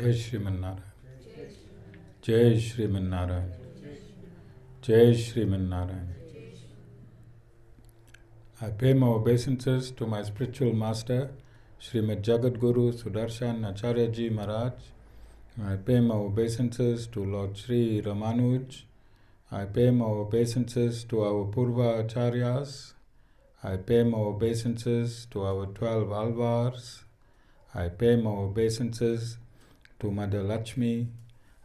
Jai Shriman Narayan. Jai Shriman Narayan. Jai Shriman Narayan. I pay my obeisances to my spiritual master, Srimad Jagadguru Sudarshan Acharyaji Maharaj. I pay my obeisances to Lord Sri Ramanuj. I pay my obeisances to our Purva Acharyas. I pay my obeisances to our 12 Alvars. I pay my obeisances to Mother Lakshmi,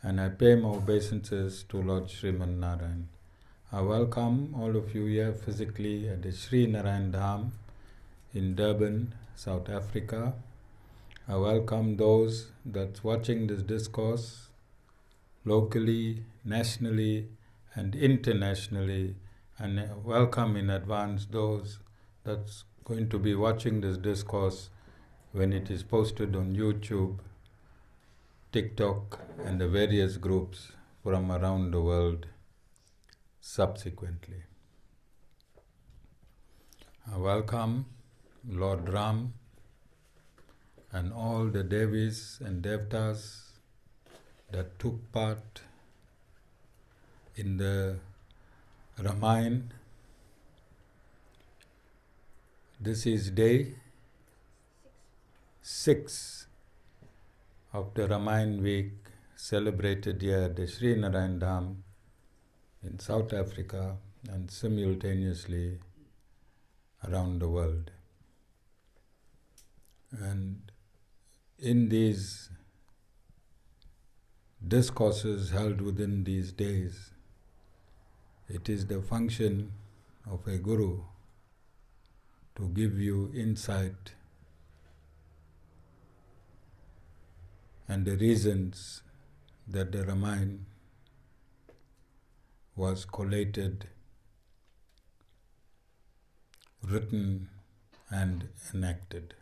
and I pay my obeisances to Lord Sriman Narayan. I welcome all of you here physically at the Sri Narayan Dham in Durban, South Africa. I welcome those that's watching this discourse locally, nationally, and internationally, and I welcome in advance those that's going to be watching this discourse when it is posted on YouTube, TikTok, and the various groups from around the world subsequently. I welcome Lord Ram and all the devis and devatas that took part in the Ramayan. This is day 6 of the Ramayan week celebrated here at the Sri Narayan Dham in South Africa and simultaneously around the world. And in these discourses held within these days, it is the function of a guru to give you insight and the reasons that the Ramayan was collated, written and enacted.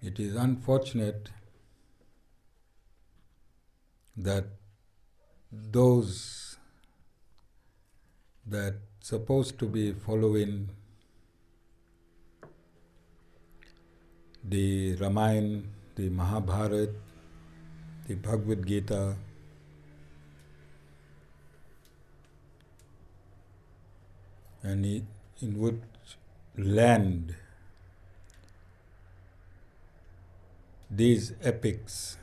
It is unfortunate that those that supposed to be following the Ramayan, the Mahabharata, the Bhagavad Gita, and in which land these epics,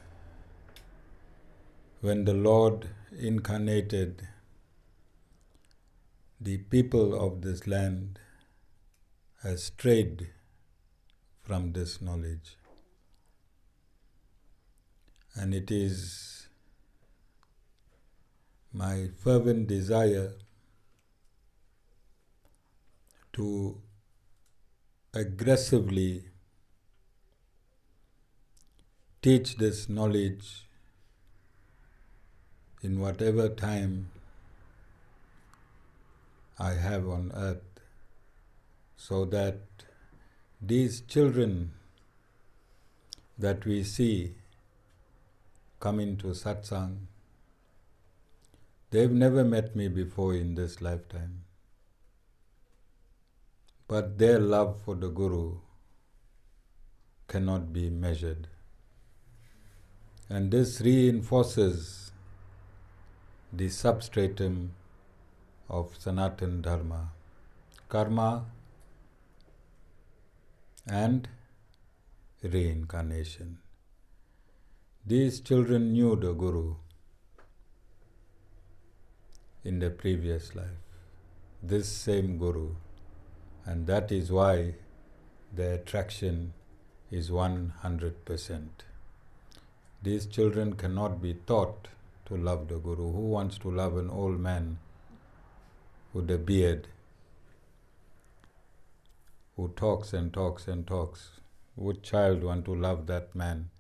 when the Lord incarnated, the people of this land has strayed from this knowledge. And it is my fervent desire to aggressively teach this knowledge in whatever time I have on earth, so that these children that we see come into satsang, they've never met me before in this lifetime, but their love for the Guru cannot be measured. And this reinforces the substratum of Sanatana Dharma, karma and reincarnation. These children knew the Guru in the previous life, this same Guru, and that is why the attraction is 100%. These children cannot be taught to love the Guru. Who wants to love an old man with a beard who talks and talks and talks? Would child want to love that man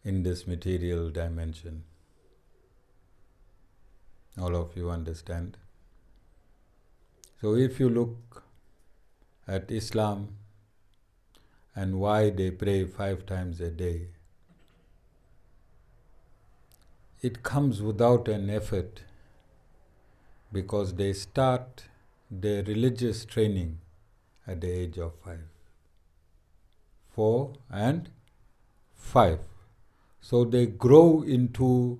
in this material dimension? All of you understand? So if you look at Islam and why they pray 5 times a day, it comes without an effort, because they start their religious training at the age of 5. 4, and 5. So they grow into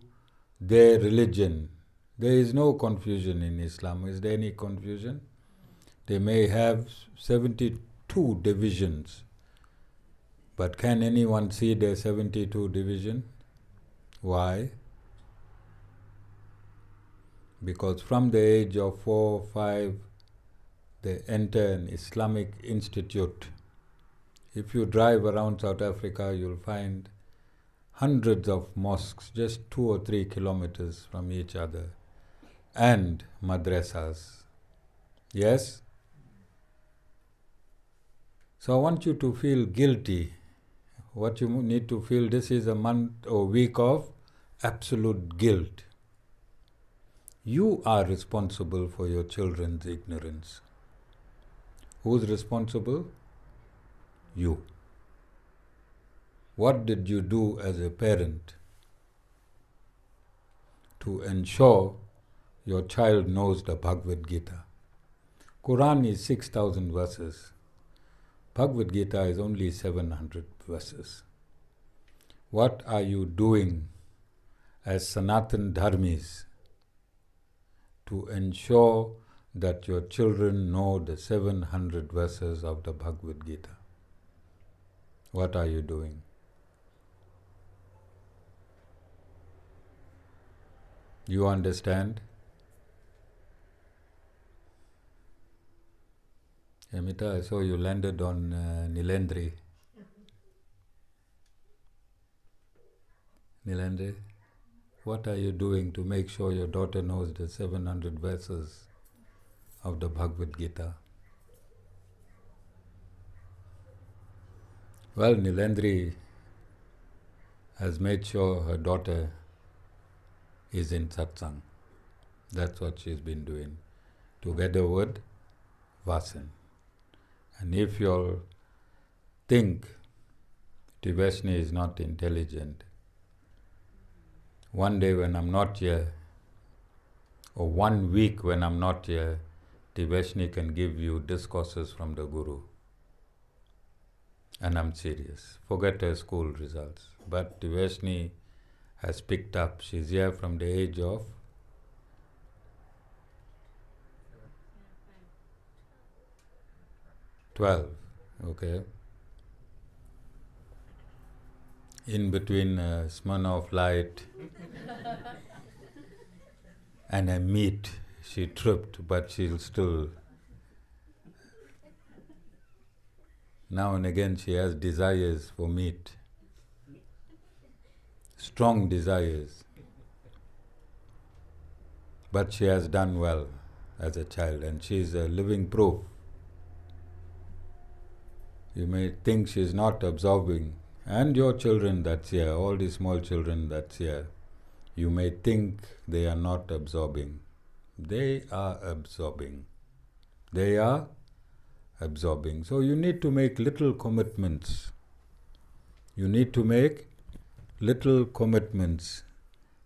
their religion. There is no confusion in Islam. Is there any confusion? They may have 72 divisions, but can anyone see their 72 division? Why? Because from the age of 4, 5, they enter an Islamic institute. If you drive around South Africa, you'll find hundreds of mosques just 2 or 3 kilometers from each other, and madrasas. Yes? So I want you to feel guilty. What you need to feel, this is a month or week of absolute guilt. You are responsible for your children's ignorance. Who's responsible? You. What did you do as a parent to ensure your child knows the Bhagavad Gita? Quran is 6,000 verses. Bhagavad Gita is only 700 verses. What are you doing as Sanatan Dharmis to ensure that your children know the 700 verses of the Bhagavad Gita? What are you doing? You understand? Amita, I saw you landed on Nilendri. Nilendri, what are you doing to make sure your daughter knows the 700 verses of the Bhagavad Gita? Well, Nilendri has made sure her daughter is in satsang. That's what she's been doing, together with Vasan. And if you think Devashni is not intelligent, one day when I'm not here, or 1 week when I'm not here, Devashni can give you discourses from the Guru. And I'm serious. Forget her school results. But Devashni has picked up. She's here from the age of 12. Okay. In between a Smirnoff Light and a meat, she tripped, but she'll still. Now and again she has desires for meat. Strong desires. But she has done well as a child, and she is a living proof. You may think she is not absorbing, and your children that's here, all the small children that's here, you may think they are not absorbing. They are absorbing. They are absorbing. So you need to make little commitments. You need to make little commitments.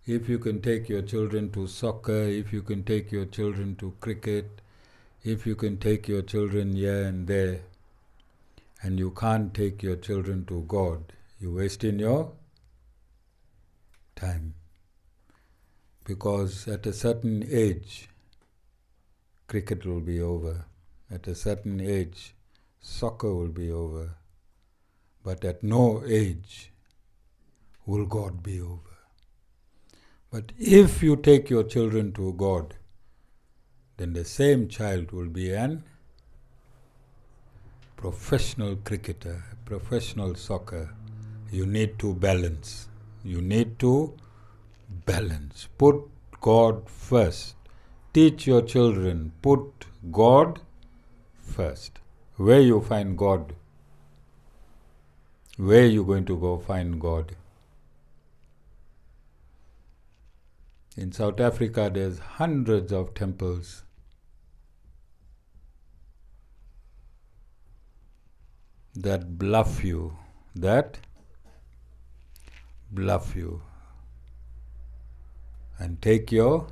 If you can take your children to soccer, if you can take your children to cricket, if you can take your children here and there, and you can't take your children to God, you're wasting your time. Because at a certain age, cricket will be over. At a certain age, soccer will be over. But at no age will God be over. But if you take your children to God, then the same child will be an professional cricketer, professional soccer. You need to balance. You need to balance. Put God first. Teach your children, put God first. Where you find God? Where are you going to go find God? In South Africa, there's hundreds of temples. That bluff you, and take your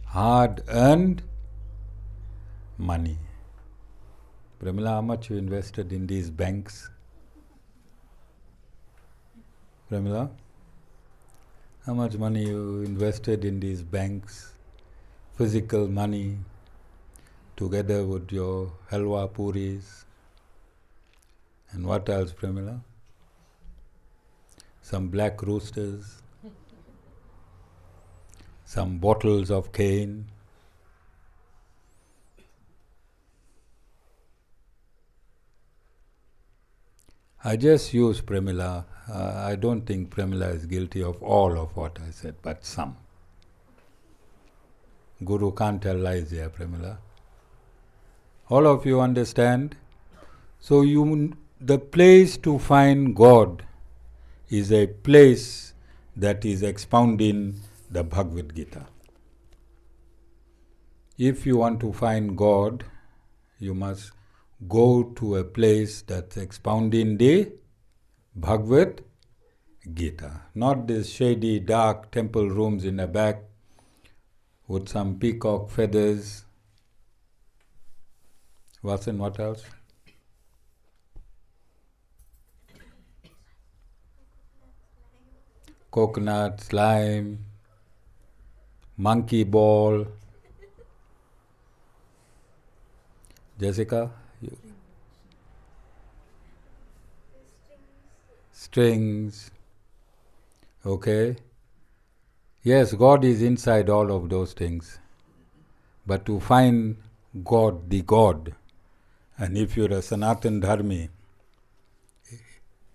hard-earned money. Pramila, how much you invested in these banks? Pramila? How much money you invested in these banks? Physical money, together with your halwa puris. And what else, Pramila? Some black roosters, some bottles of cane. I just use Pramila. I don't think Pramila is guilty of all of what I said, but some. Guru can't tell lies here, Pramila. All of you understand? So the place to find God is a place that is expounding the Bhagavad Gita. If you want to find God, you must go to a place that's expounding the Bhagavad Gita, not these shady, dark temple rooms in the back with some peacock feathers. What else? Coconut, slime, monkey ball. Jessica? Strings. Okay. Yes, God is inside all of those things. But to find God, the God, and if you're a Sanatan Dharmi,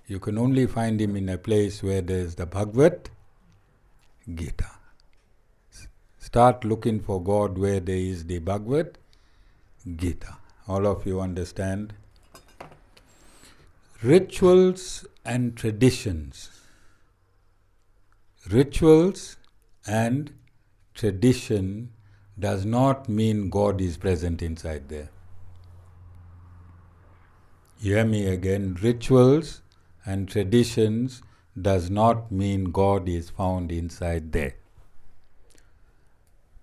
you can only find Him in a place where there's the Bhagavad Gita. Start looking for God where there is the Bhagavad Gita. All of you understand? Rituals and traditions. Rituals and tradition does not mean God is present inside there. Hear me again. Rituals and traditions does not mean God is found inside there.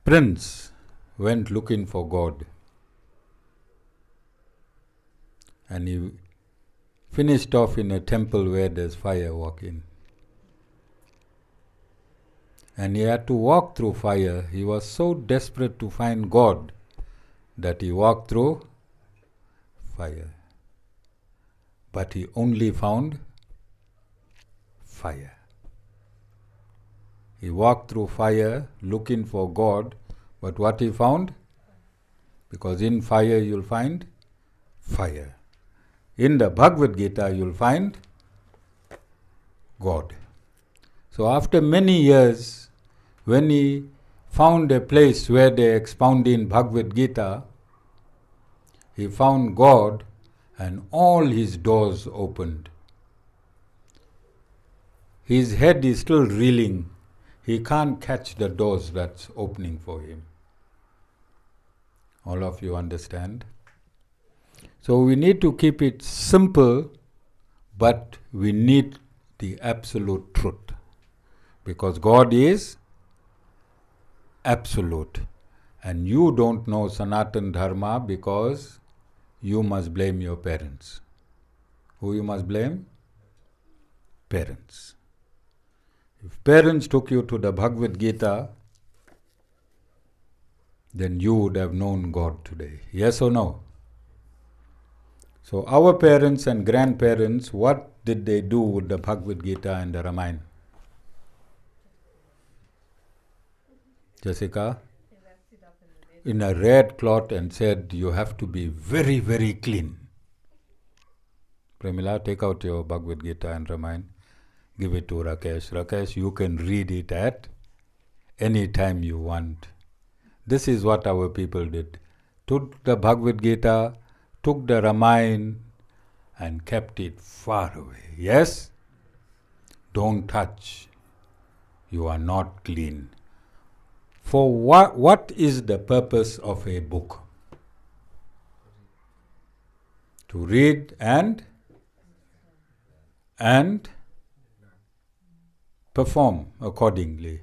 Prince went looking for God, and he finished off in a temple where there's fire walking. And he had to walk through fire. He was so desperate to find God that he walked through fire. But he only found fire. He walked through fire looking for God, but what he found? Because in fire you'll find fire. In the Bhagavad Gita you'll find God. So after many years, when he found a place where they expounded Bhagavad Gita, he found God and all his doors opened. His head is still reeling. He can't catch the doors that's opening for him. All of you understand? So we need to keep it simple, but we need the absolute truth. Because God is absolute. And you don't know Sanatan Dharma because you must blame your parents. Who you must blame? Parents. If parents took you to the Bhagavad Gita, then you would have known God today. Yes or no? So our parents and grandparents, what did they do with the Bhagavad Gita and the Ramayan? Jessica? In a red cloth and said, you have to be very, very clean. Pramila, take out your Bhagavad Gita and Ramayan. Give it to Rakesh. Rakesh, you can read it at any time you want. This is what our people did. Took the Bhagavad Gita, took the Ramayan and kept it far away. Yes? Don't touch. You are not clean. For what is the purpose of a book? To read and perform accordingly.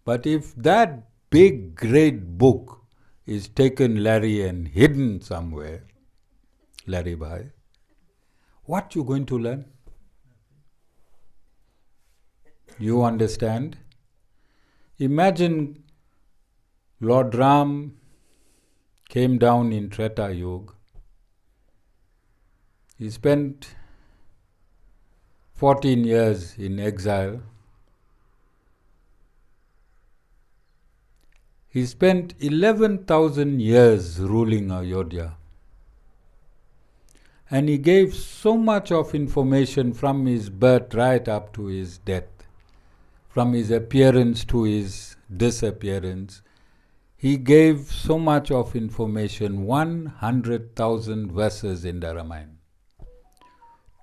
But if that big, great book is taken, Larry, and hidden somewhere, Larry, bhai, what you going to learn? You understand? Imagine Lord Ram came down in Treta Yuga. He spent 14 years in exile. He spent 11,000 years ruling Ayodhya. And he gave so much of information from his birth right up to his death, from his appearance to his disappearance. He gave so much of information, 100,000 verses in the Ramayan.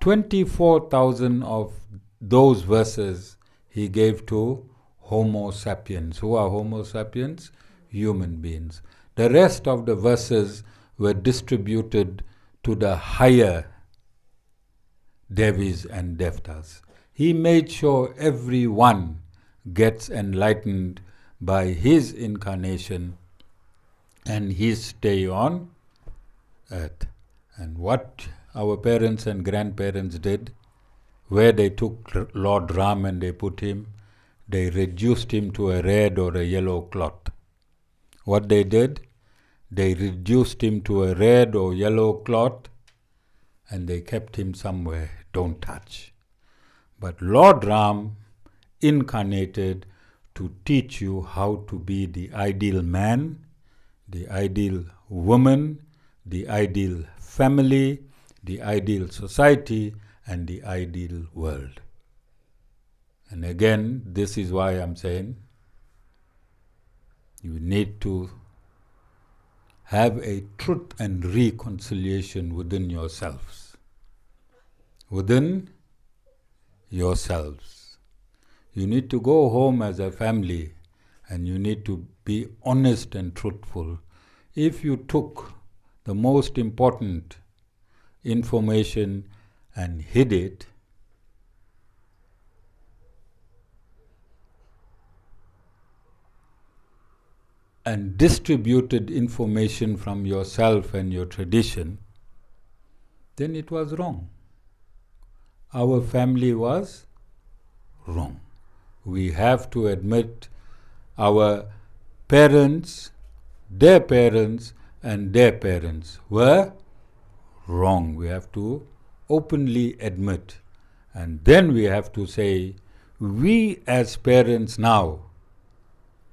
24,000 of those verses he gave to Homo sapiens. Who are Homo sapiens? Human beings. The rest of the verses were distributed to the higher devis and devatas. He made sure everyone gets enlightened by his incarnation and his stay on earth. And what our parents and grandparents did, where they took Lord Ram and they put him, they reduced him to a red or a yellow cloth. What they did, they reduced him to a red or yellow cloth and they kept him somewhere, don't touch. But Lord Ram incarnated to teach you how to be the ideal man, the ideal woman, the ideal family, the ideal society, and the ideal world. And again, this is why I'm saying you need to have a truth and reconciliation within yourselves. Within yourselves. You need to go home as a family and you need to be honest and truthful. If you took the most important information and hid it, and distributed information from yourself and your tradition, then it was wrong. Our family was wrong. We have to admit our parents, their parents, and their parents were wrong. We have to openly admit. And then we have to say, we as parents now,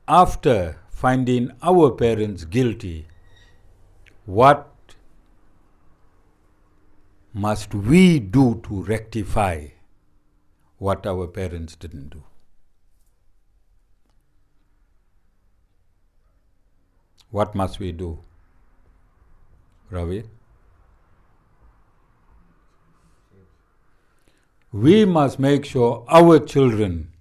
after finding our parents guilty, what must we do to rectify what our parents didn't do? What must we do, Ravi? We must make sure our children,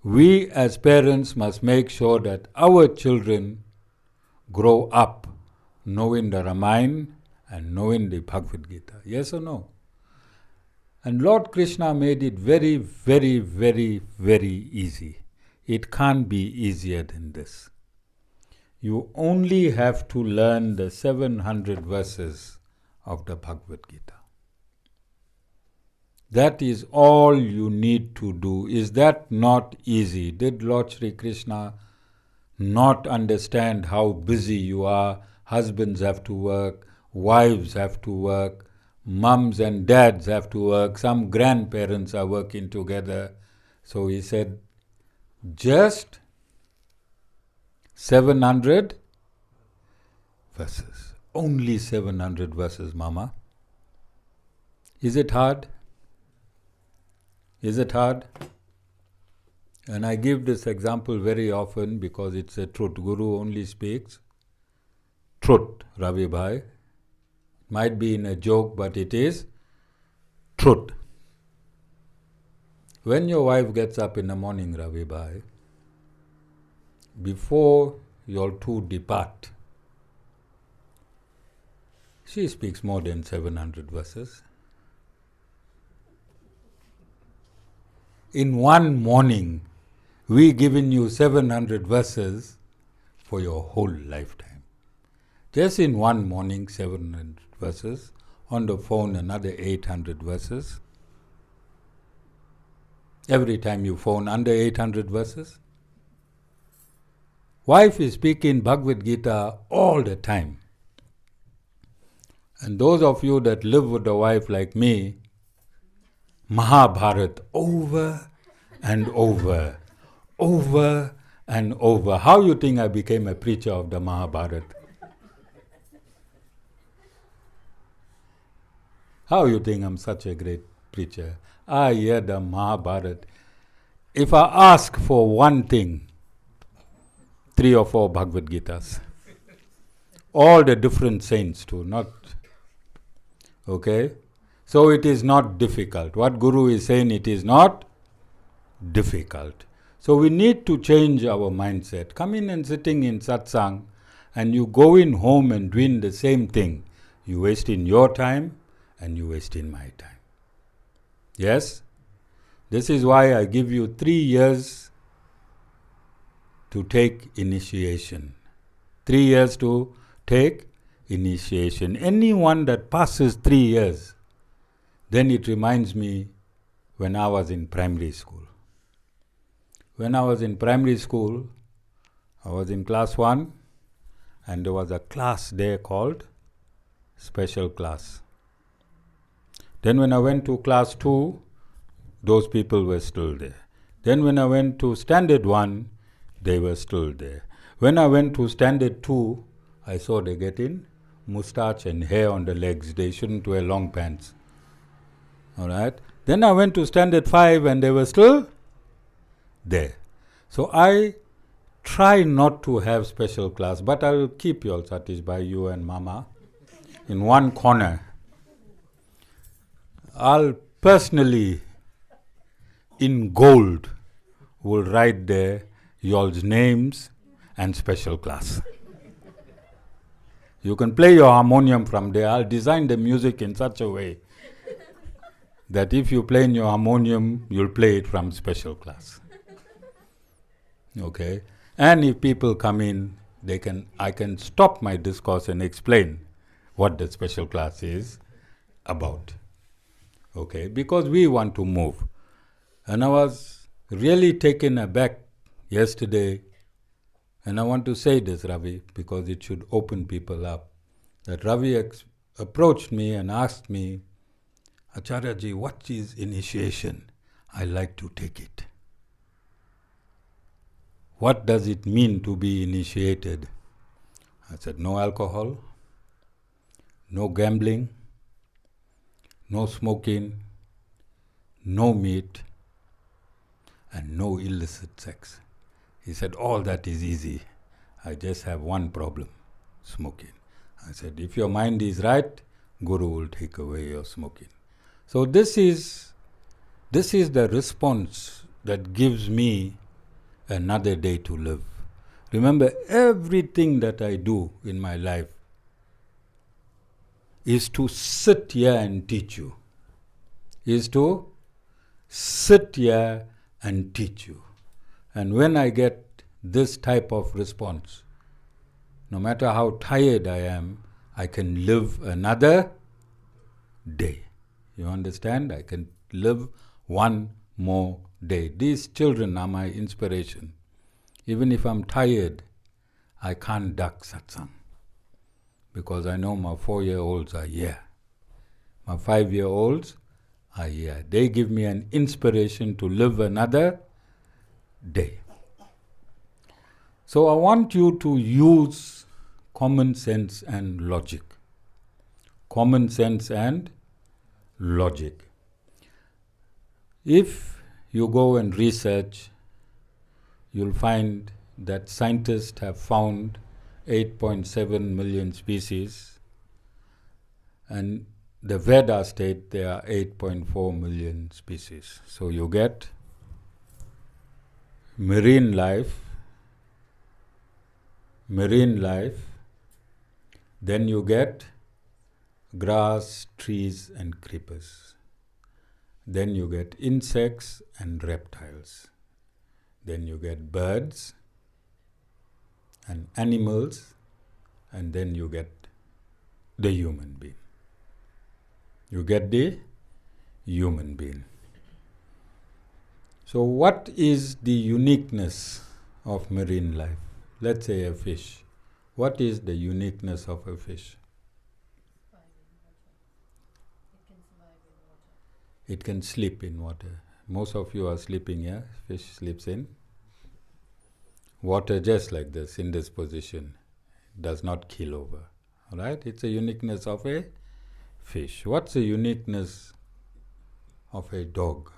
we as parents must make sure that our children grow up knowing the Ramayan and knowing the Bhagavad Gita. Yes or no? And Lord Krishna made it very, very, very, very easy. It can't be easier than this. You only have to learn the 700 verses of the Bhagavad Gita. That is all you need to do. Is that not easy? Did Lord Sri Krishna not understand how busy you are? Husbands have to work, wives have to work, mums and dads have to work, some grandparents are working together. So he said, just 700 verses. Only 700 verses, Mama. Is it hard? Is it hard? And I give this example very often because it's a truth. Guru only speaks truth, Ravi Bhai. It might be in a joke, but it is truth. When your wife gets up in the morning, Ravi Bhai, before you all two depart, she speaks more than 700 verses. In one morning, we given you 700 verses for your whole lifetime. Just in one morning, 700 verses. On the phone, another 800 verses. Every time you phone, under 800 verses. Wife is speaking Bhagavad Gita all the time. And those of you that live with a wife like me, Mahabharata over and over, over and over. How you think I became a preacher of the Mahabharata? How you think I'm such a great preacher? I hear the Mahabharata. If I ask for one thing, 3 or 4 Bhagavad Gitas. All the different saints too, not... Okay? So it is not difficult. What Guru is saying, it is not difficult. So we need to change our mindset. Coming and sitting in satsang and you going home and doing the same thing, you wasting your time and you wasting my time. Yes? This is why I give you 3 years to take initiation. 3 years to take initiation. Anyone that passes 3 years, then it reminds me when I was in primary school. When I was in primary school, I was in class 1 and there was a class there called special class. Then when I went to class 2, those people were still there. Then when I went to standard 1, they were still there. When I went to standard 2, I saw they getting moustache and hair on the legs. They shouldn't wear long pants. Alright? Then I went to standard 5 and they were still there. So I try not to have special class, but I will keep you all satisfied, you and Mama, in one corner. I'll personally, in gold, will write there y'all's names and special class. You can play your harmonium from there. I'll design the music in such a way that if you play in your harmonium, you'll play it from special class. Okay? And if people come in, I can stop my discourse and explain what the special class is about. Okay? Because we want to move. And I was really taken aback yesterday, and I want to say this, Ravi, because it should open people up, that Ravi approached me and asked me, Acharyaji, what is initiation? I like to take it. What does it mean to be initiated? I said, no alcohol, no gambling, no smoking, no meat, and no illicit sex. He said, all that is easy. I just have one problem, smoking. I said, if your mind is right, Guru will take away your smoking. So this is the response that gives me another day to live. Remember, everything that I do in my life is to sit here and teach you. Is to sit here and teach you. And when I get this type of response, no matter how tired I am, I can live another day. You understand? I can live one more day. These children are my inspiration. Even if I'm tired, I can't duck satsang. Because I know my 4-year-olds are here. My 5-year-olds are here. They give me an inspiration to live another day. So I want you to use common sense and logic. Common sense and logic. If you go and research, you'll find that scientists have found 8.7 million species, and the Vedas state there are 8.4 million species. So you get marine life, then you get grass, trees and creepers. Then you get insects and reptiles. Then you get birds and animals, and then you get the human being. You get the human being. So what is the uniqueness of marine life? Let's say a fish. What is the uniqueness of a fish? It can sleep in water. Most of you are sleeping here. Fish sleeps in water just like this, in this position. Does not keel over. Alright? It's a uniqueness of a fish. What's the uniqueness of a dog?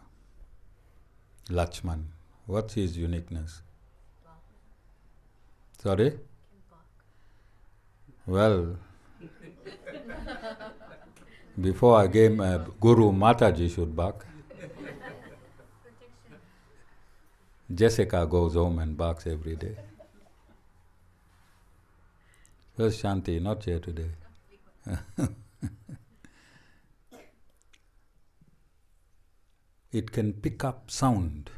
Lakshman. What's his uniqueness? Sorry? Well, before I came, Guru Mataji should bark. Jessica goes home and barks every day. Where's Shanti? Not here today. It can pick up sound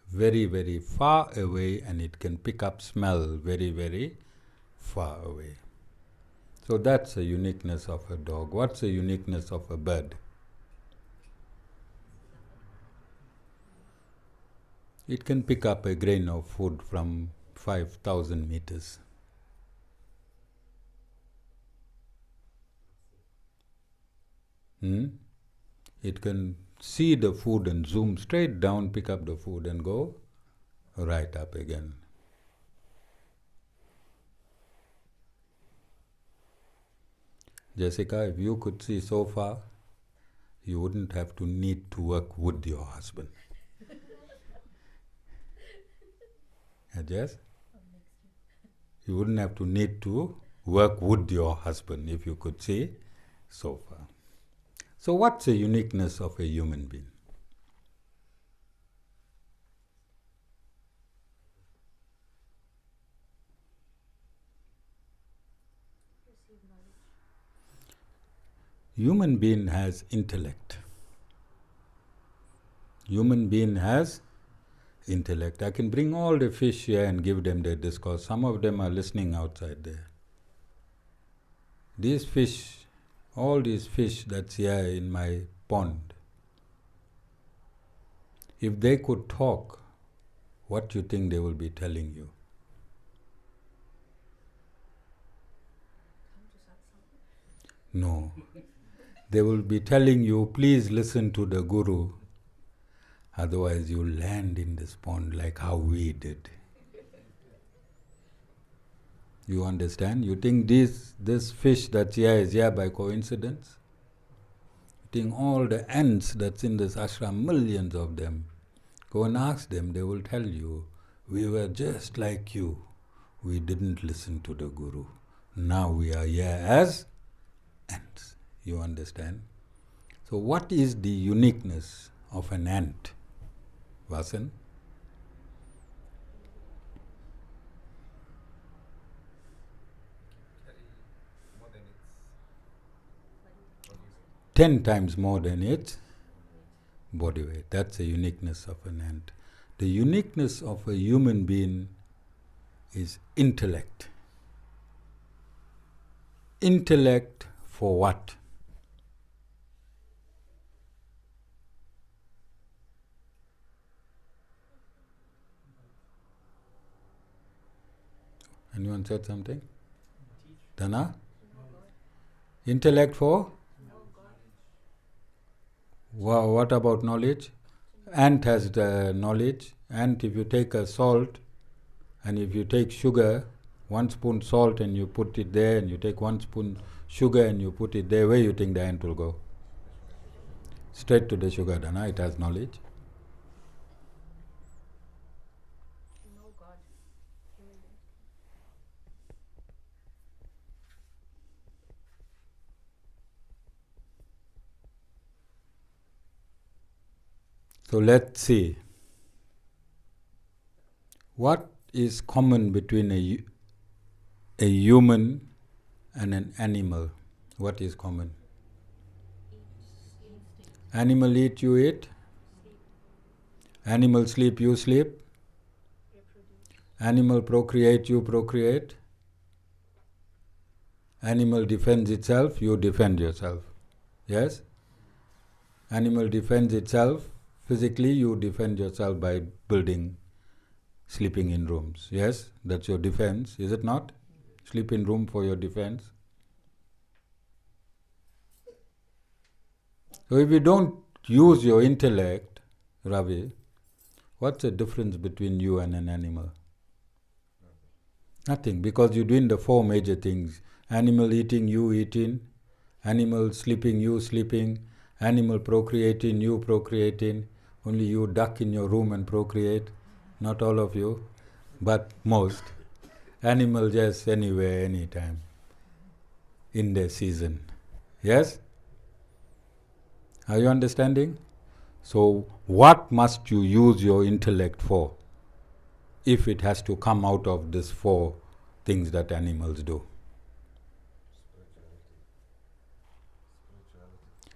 very, very far away, and it can pick up smell very, very far away. So that's the uniqueness of a dog. What's the uniqueness of a bird? It can pick up a grain of food from 5,000 meters. It can see the food and zoom straight down, pick up the food and go right up again. Jessica, if you could see so far, you wouldn't have to need to work with your husband. Yes? You wouldn't have to need to work with your husband if you could see so far. So what's the uniqueness of a human being? Human being has intellect. Human being has intellect. I can bring all the fish here and give them their discourse. Some of them are listening outside there. These fish, all these fish that's here in my pond, if they could talk, what do you think they will be telling you? No. They will be telling you, please listen to the Guru, otherwise you'll land in this pond like how we did. You understand? You think this fish that's here is here by coincidence? You think all the ants that's in this ashram, millions of them, go and ask them, they will tell you, we were just like you. We didn't listen to the Guru. Now we are here as ants. You understand? So what is the uniqueness of an ant, Vasan? More than its 10 times more than its body weight. That's the uniqueness of an ant. The uniqueness of a human being is intellect. Intellect for what? Anyone said something? Dana? Intellect for? What about knowledge? Ant has the knowledge. Ant, if you take a salt and if you take sugar, 1 spoon salt and you put it there, and you take 1 spoon sugar and you put it there, where you think the ant will go? Straight to the sugar, Dana. It has knowledge. So let's see. What is common between a human and an animal? What is common? Animal eat, you eat. Animal sleep, you sleep. Animal procreate, you procreate. Animal defends itself, you defend yourself. Yes? Animal defends itself Physically, you defend yourself by sleeping in rooms. Yes, that's your defense, is it not? Sleep in room for your defense. So if you don't use your intellect, Ravi, what's the difference between you and an animal? Nothing, because you're doing the four major things. Animal eating, you eating. Animal sleeping, you sleeping. Animal procreating, you procreating. Only you duck in your room and procreate. Not all of you, but most. Animal just anywhere, anytime. In their season. Yes? Are you understanding? So, what must you use your intellect for if it has to come out of these four things that animals do?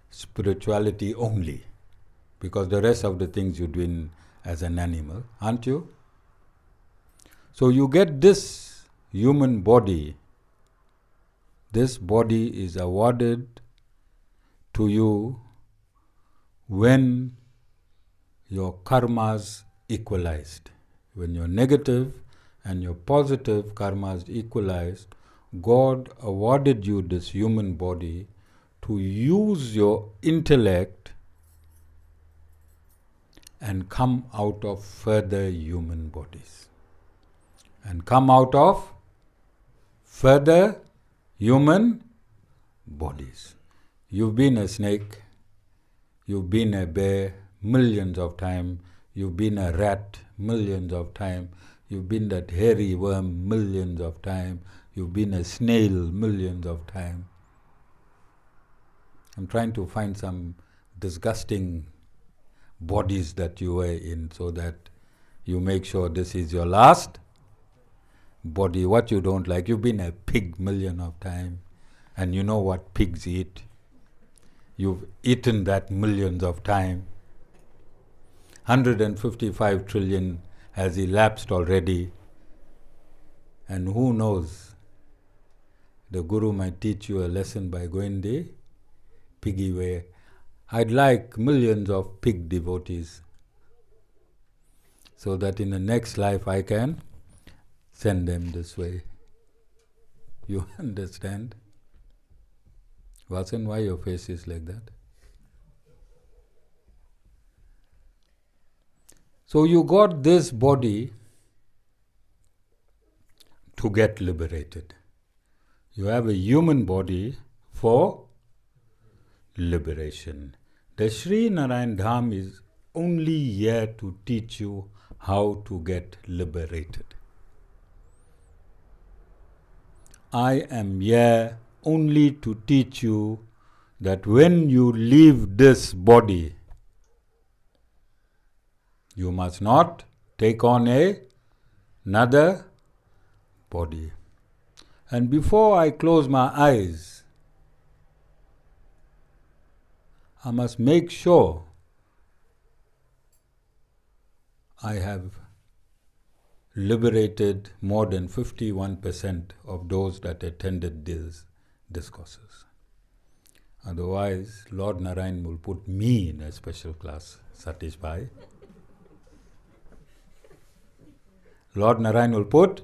Spirituality only. Because the rest of the things you're doing as an animal, aren't you? So you get this human body. This body is awarded to you when your karmas equalized. When your negative and your positive karmas equalized, God awarded you this human body to use your intellect and come out of further human bodies. And come out of further human bodies. You've been a snake, you've been a bear millions of times, you've been a rat millions of times, you've been that hairy worm millions of times, you've been a snail millions of times. I'm trying to find some disgusting bodies that you were in so that you make sure this is your last body. What you don't like, you've been a pig million of times and you know what pigs eat. You've eaten that millions of times. 155 trillion has elapsed already. And who knows, the Guru might teach you a lesson by going the piggy way. I'd like millions of pig devotees so that in the next life I can send them this way. You understand? Vasan, why your face is like that? So you got this body to get liberated. You have a human body for liberation. The Sri Narayan Dham is only here to teach you how to get liberated. I am here only to teach you that when you leave this body, you must not take on another body. And before I close my eyes, I must make sure I have liberated more than 51% of those that attended these discourses. Otherwise, Lord Narayan will put me in a special class, Satish Bhai. Lord Narayan will put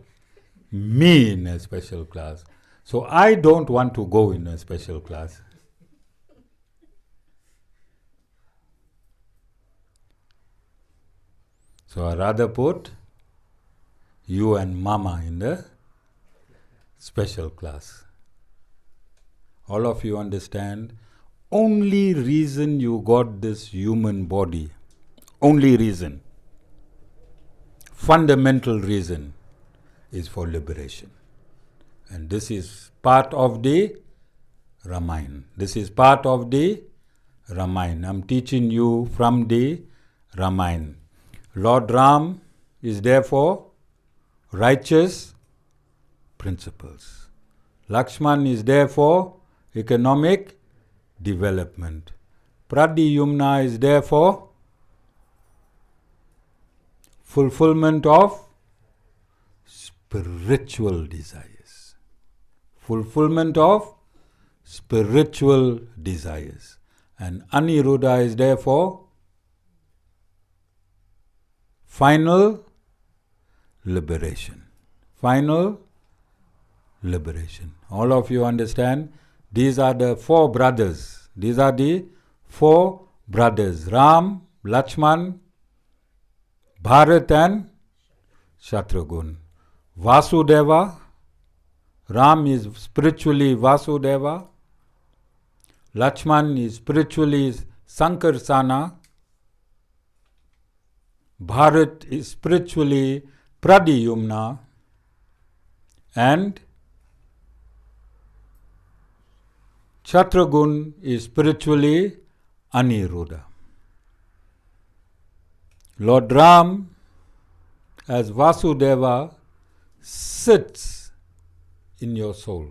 me in a special class. So I don't want to go in a special class. So I rather put you and Mama in the special class. All of you understand, only reason you got this human body, only reason, fundamental reason, is for liberation. And this is part of the Ramayan. This is part of the Ramayan. I'm teaching you from the Ramayan. Lord Ram is there for righteous principles. Lakshman is there for economic development. Pradyumna is there for fulfillment of spiritual desires. Fulfillment of spiritual desires. And Aniruddha is there for final liberation. Final liberation. All of you understand? These are the four brothers. These are the four brothers. Ram, Lakshman, Bharat and Shatrughan. Vasudeva. Ram is spiritually Vasudeva. Lakshman is spiritually Sankarsana. Bharat is spiritually Pradyumna. And Shatrughan is spiritually Aniruddha. Lord Ram as Vasudeva sits in your soul.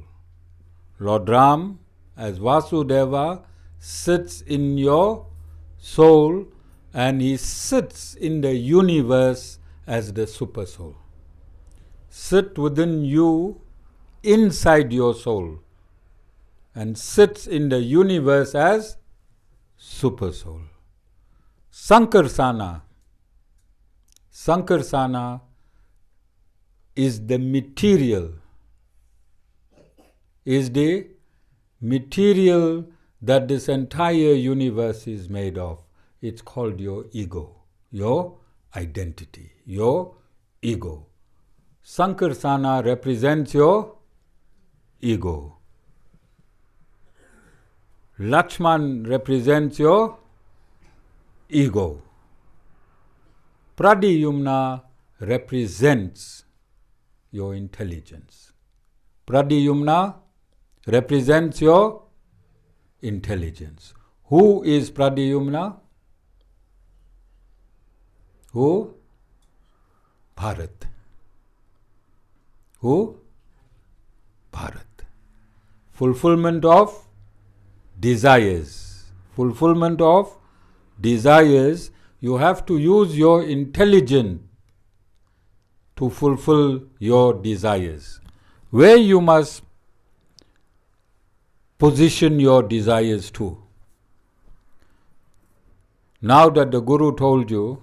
Lord Ram as Vasudeva sits in your soul, and he sits in the universe as the super soul. Sit within you, inside your soul, and sits in the universe as super soul. Sankarsana. Sankarsana is the material that this entire universe is made of. It's called your ego, your identity, your ego. Sankarsana represents your ego. Lakshman represents your ego. Pradyumna represents your intelligence. Pradyumna represents your intelligence. Who is Pradyumna? Who? Bharat. Who? Bharat. Fulfillment of desires. Fulfillment of desires. You have to use your intelligence to fulfill your desires. Where you must position your desires to. Now that the Guru told you,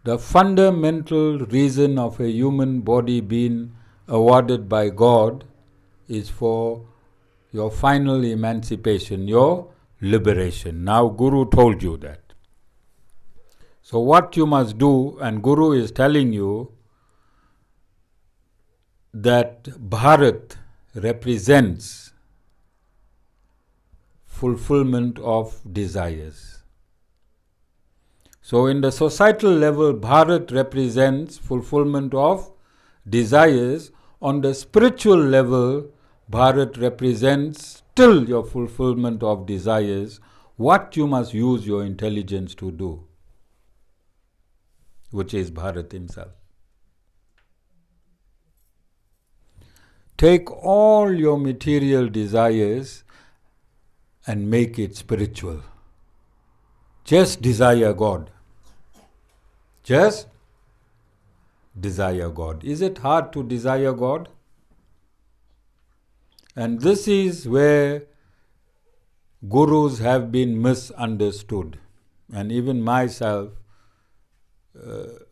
the fundamental reason of a human body being awarded by God is for your final emancipation, your liberation. Now Guru told you that. So what you must do, and Guru is telling you that Bharat represents fulfillment of desires. So in the societal level, Bharat represents fulfillment of desires. On the spiritual level, Bharat represents still your fulfillment of desires. What you must use your intelligence to do, which is Bharat himself. Take all your material desires and make it spiritual. Just desire God. Just desire God. Is it hard to desire God? And this is where gurus have been misunderstood. And even myself,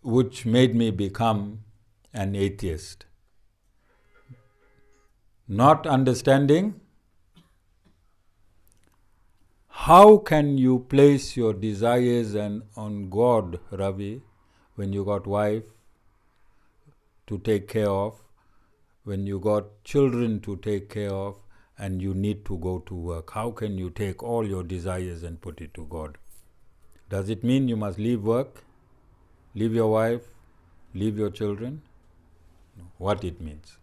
which made me become an atheist. Not understanding how can you place your desires on God, Ravi, when you got wife to take care of, when you got children to take care of, and you need to go to work. How can you take all your desires and put it to God? Does it mean you must leave work? Leave your wife? Leave your children? No. What it means?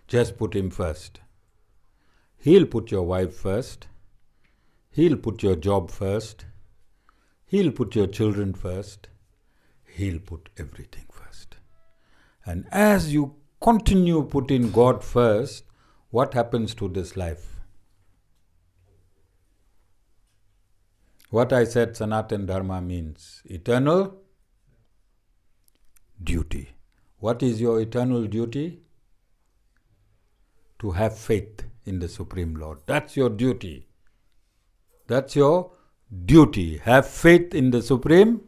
Just put him first. He'll put your wife first. He'll put your job first. He'll put your children first. He'll put everything first. And as you continue putting God first, what happens to this life? What I said Sanatana Dharma means eternal duty. What is your eternal duty? To have faith in the Supreme Lord. That's your duty. That's your duty. Have faith in the Supreme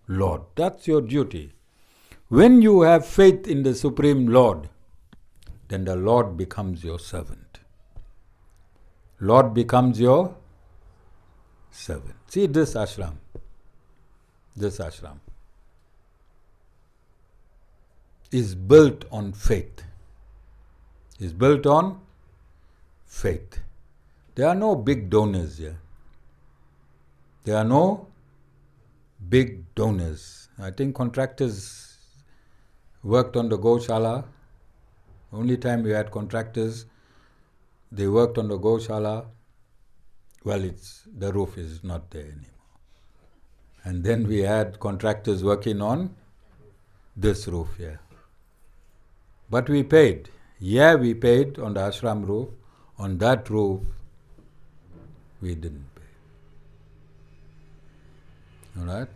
Lord. That's your duty. When you have faith in the Supreme Lord, then the Lord becomes your servant. Lord becomes your servant. See this ashram. This ashram is built on faith. Is built on faith. There are no big donors here. There are no big donors. I think contractors worked on the Goshala. Only time we had contractors, they worked on the Goshala. Well, the roof is not there anymore. And then we had contractors working on this roof here. But we paid. Yeah, we paid on the ashram roof. On that roof, we didn't pay. All right?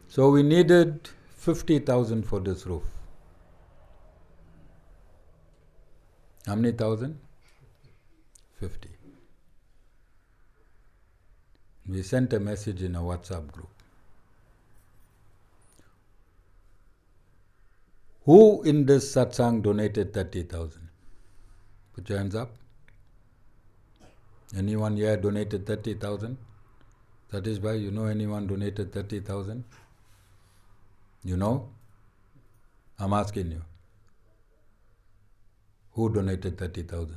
So we needed 50,000 for this roof. How many thousand? 50. We sent a message in a WhatsApp group. Who in this satsang donated 30,000? Put your hands up. Anyone here donated 30,000? That is why you know anyone donated 30,000? You know? I'm asking you. Who donated 30,000?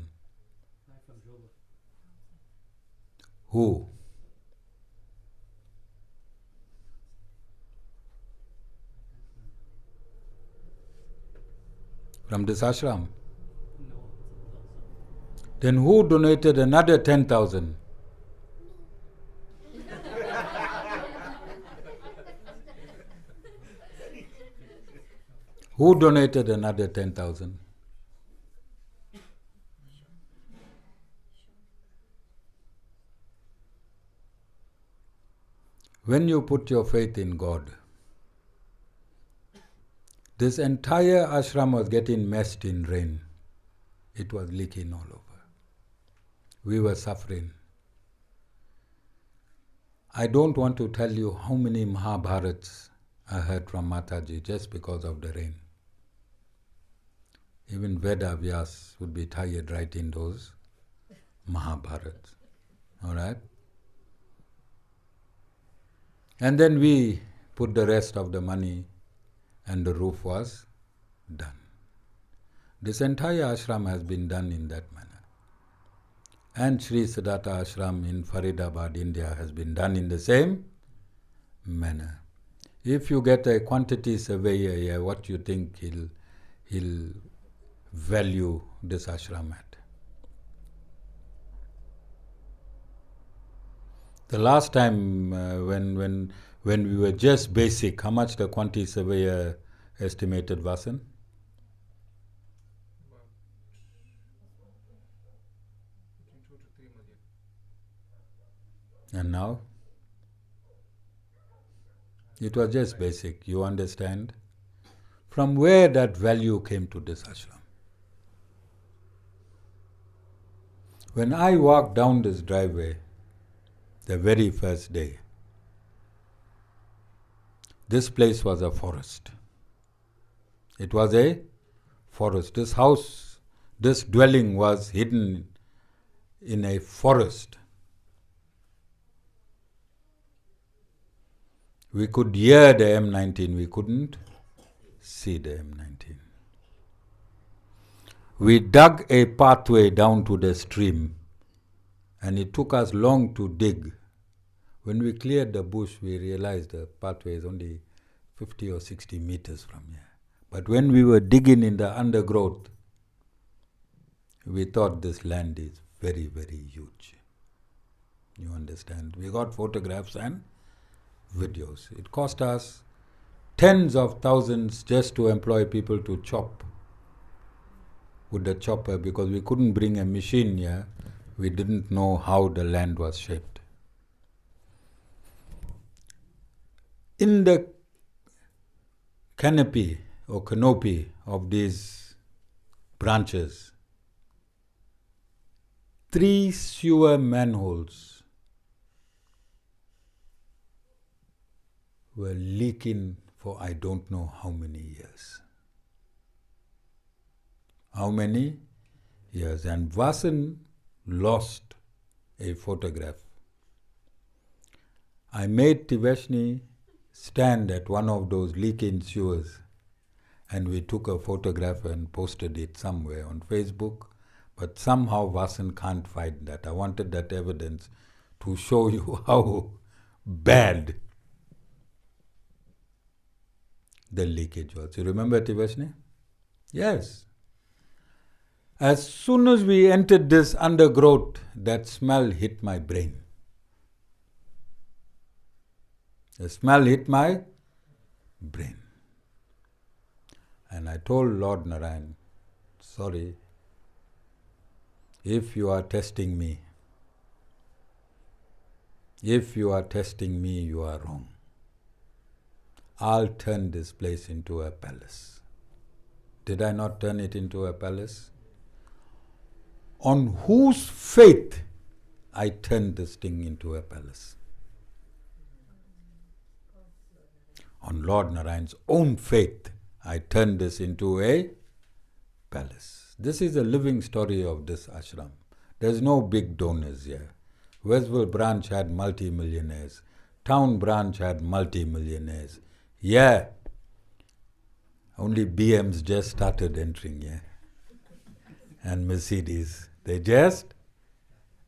Who? From this ashram? Then who donated another 10,000? Who donated another 10,000? When you put your faith in God, this entire ashram was getting messed in rain. It was leaking all over. We were suffering. I don't want to tell you how many Mahabharats I heard from Mataji just because of the rain. Even Veda Vyas would be tired writing those Mahabharats. All right? And then we put the rest of the money and the roof was done. This entire ashram has been done in that manner. And Sri Siddhartha Ashram in Faridabad, India has been done in the same manner. If you get a quantity surveyor here, what do you think he'll value this ashram at? The last time when we were just basic, how much the quantity surveyor estimated, Vasan? Between 2 to 3 million. And now? It was just basic, you understand? From where that value came to this ashram? When I walked down this driveway, the very first day, this place was a forest. It was a forest. This house, this dwelling was hidden in a forest. We could hear the M19, we couldn't see the M19. We dug a pathway down to the stream, and it took us long to dig. When we cleared the bush, we realized the pathway is only 50 or 60 meters from here. But when we were digging in the undergrowth, we thought this land is very, very huge. You understand? We got photographs and videos. It cost us tens of thousands just to employ people to chop with the chopper, because we couldn't bring a machine here. We didn't know how the land was shaped. In the canopy of these branches, 3 sewer manholes were leaking for I don't know how many years. How many years? And Vasan lost a photograph. I made Tiveshni stand at one of those leaking sewers, and we took a photograph and posted it somewhere on Facebook, but somehow Vasan can't find that. I wanted that evidence to show you how bad the leakage was. You remember Tiveshni? Yes. As soon as we entered this undergrowth, that smell hit my brain. The smell hit my brain. And I told Lord Narayan, sorry, if you are testing me, you are wrong. I'll turn this place into a palace. Did I not turn it into a palace? On whose faith I turned this thing into a palace? On Lord Narayan's own faith, I turned this into a palace. This is a living story of this ashram. There's no big donors here. Westville branch had multi-millionaires. Town branch had multi-millionaires. Yeah, only BMs just started entering here. And Mercedes, they just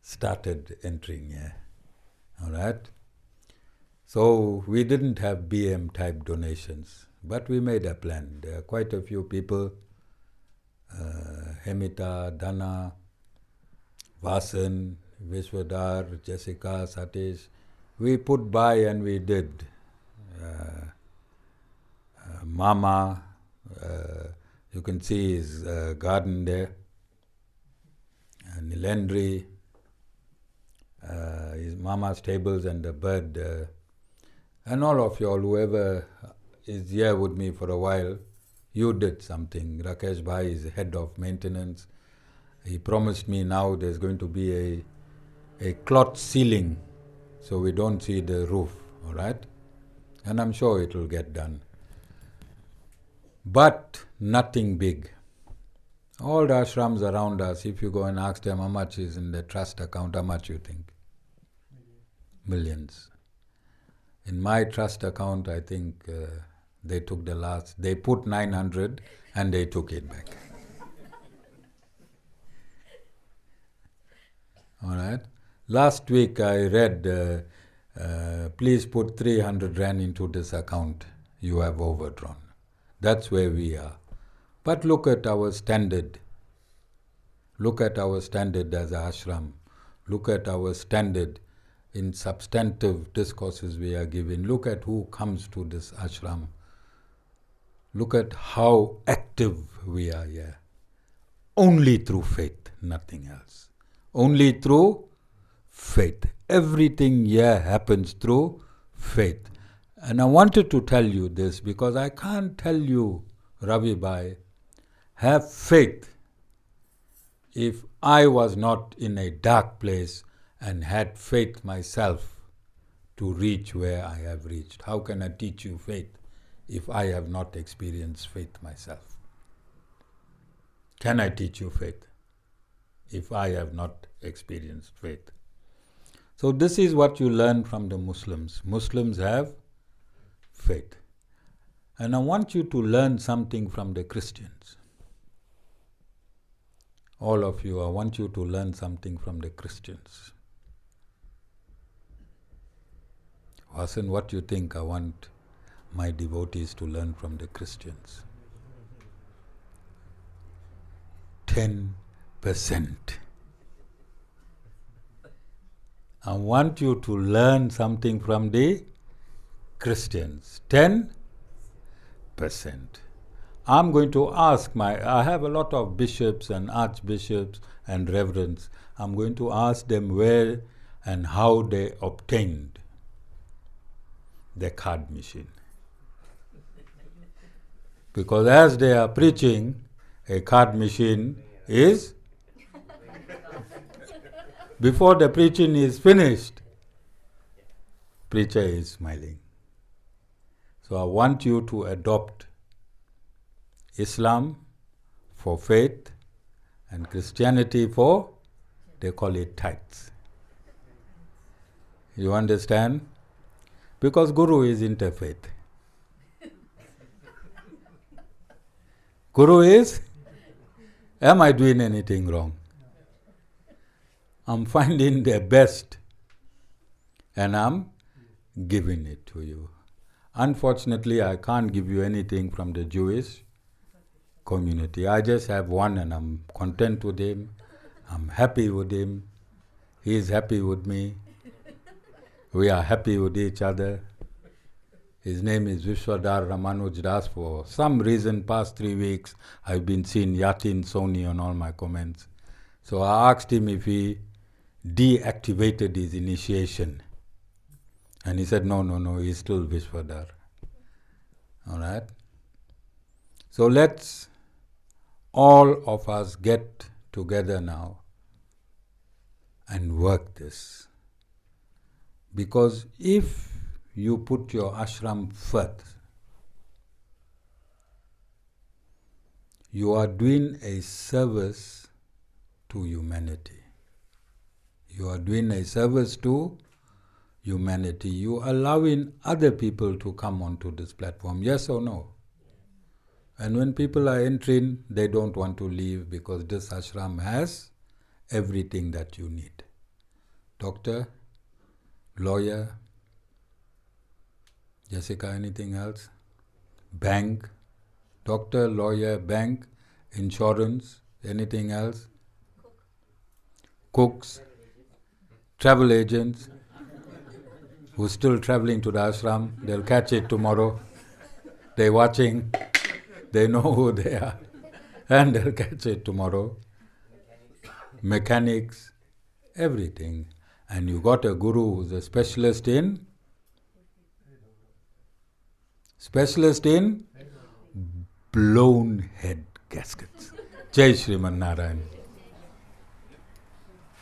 started entering here. All right? So we didn't have BM type donations, but we made a plan. There are quite a few people, Hemita, Dana, Vasan, Vishwadhar, Jessica, Satish. We put by and we did. Mama, you can see his garden there. Nilendri, his Mama's tables and the bird. And all of you all, whoever is here with me for a while, you did something. Rakesh Bhai is head of maintenance. He promised me now there's going to be a cloth ceiling so we don't see the roof, all right? And I'm sure it will get done. But nothing big. All the ashrams around us, if you go and ask them how much is in the trust account, how much you think? Millions. In my trust account, I think they took they put 900 and they took it back. All right. Last week I read, please put 300 Rand into this account you have overdrawn. That's where we are. But look at our standard. Look at our standard as a ashram. Look at our standard in substantive discourses we are giving. Look at who comes to this ashram. Look at how active we are here. Only through faith, nothing else. Only through faith. Everything here happens through faith. And I wanted to tell you this because I can't tell you, Ravi Bhai, have faith if I was not in a dark place and had faith myself to reach where I have reached. How can I teach you faith if I have not experienced faith myself? Can I teach you faith if I have not experienced faith? So this is what you learn from the Muslims. Muslims have faith. And I want you to learn something from the Christians. All of you, I want you to learn something from the Christians. Vasan, what do you think I want my devotees to learn from the Christians? 10%. I want you to learn something from the Christians. 10%. I'm going to ask I have a lot of bishops and archbishops and reverends. I'm going to ask them where and how they obtained the card machine. Because as they are preaching, a card machine is, before the preaching is finished, preacher is smiling. So I want you to adopt Islam for faith and Christianity for, they call it tithes. You understand? Because Guru is interfaith. Guru is, am I doing anything wrong? I'm finding the best and I'm giving it to you. Unfortunately, I can't give you anything from the Jewish community. I just have one and I'm content with him. I'm happy with him. He is happy with me. We are happy with each other. His name is Vishwadhar Ramanuj Das. For some reason, past 3 weeks, I've been seeing Yatin Sony on all my comments. So I asked him if he deactivated his initiation. And he said, no, he's still Vishwadhar. All right? So let's all of us get together now and work this. Because if you put your ashram first, you are doing a service to humanity. You are doing a service to humanity. You are allowing other people to come onto this platform, yes or no? And when people are entering, they don't want to leave because this ashram has everything that you need. Doctor, lawyer, Jessica, anything else? Bank, doctor, lawyer, bank, insurance, anything else? Cooks, travel agents, who's still traveling to the ashram, they'll catch it tomorrow. They're watching, they know who they are, and they'll catch it tomorrow. Mechanics, everything. And you got a guru who's a specialist in blown head gaskets. Jai Sriman Narayan.